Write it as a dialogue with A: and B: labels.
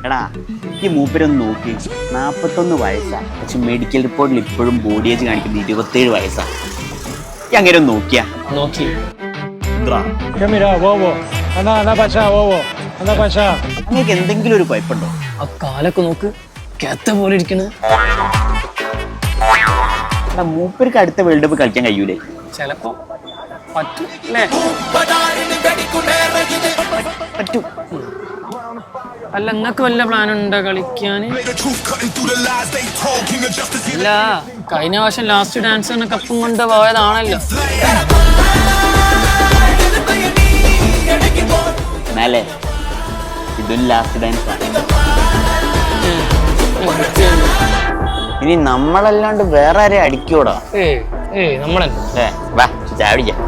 A: എടാ ഈ മൂപ്പരൊന്ന് നോക്കി 41 വയസ്സാണ്. പക്ഷെ മെഡിക്കൽ റിപ്പോർട്ടിൽ ഇപ്പോഴും ബോഡി ഏജ് കാണിക്കുന്നത് 27 വയസ്സാണ്. ഈ അങ്ങനെ ഒന്ന് നോക്കിയാ
B: നോക്കി
A: അങ്ങനെയൊക്കെ എന്തെങ്കിലും ഒരു കുഴപ്പമുണ്ടോ?
B: ആ കാലൊക്കെ നോക്ക് കെത്ത പോലെ ഇരിക്കണ്.
A: എടാ മൂപ്പർക്ക് അടുത്ത വേൾഡ് കപ്പ് കളിക്കാൻ കഴിയൂലേ?
B: ചെലപ്പോ പറ്റും അല്ലേ?
A: പറ്റും.
B: അല്ല നിങ്ങക്ക് വല്ല പ്ലാൻ ഉണ്ടോ കളിക്കാന്? ഇല്ല, കഴിഞ്ഞ വർഷം ലാസ്റ്റ് ഡാൻസ് കപ്പും കൊണ്ട് പോയതാണല്ലോ.
A: എന്നാലേ ഇതും ലാസ്റ്റ് ഡാൻസ് ആണ്. ഇനി നമ്മളല്ലാണ്ട് വേറെ ആരെയും അടിക്കൂടാ?
B: നമ്മളെ
A: വാ ചായ പിടിക്കാം.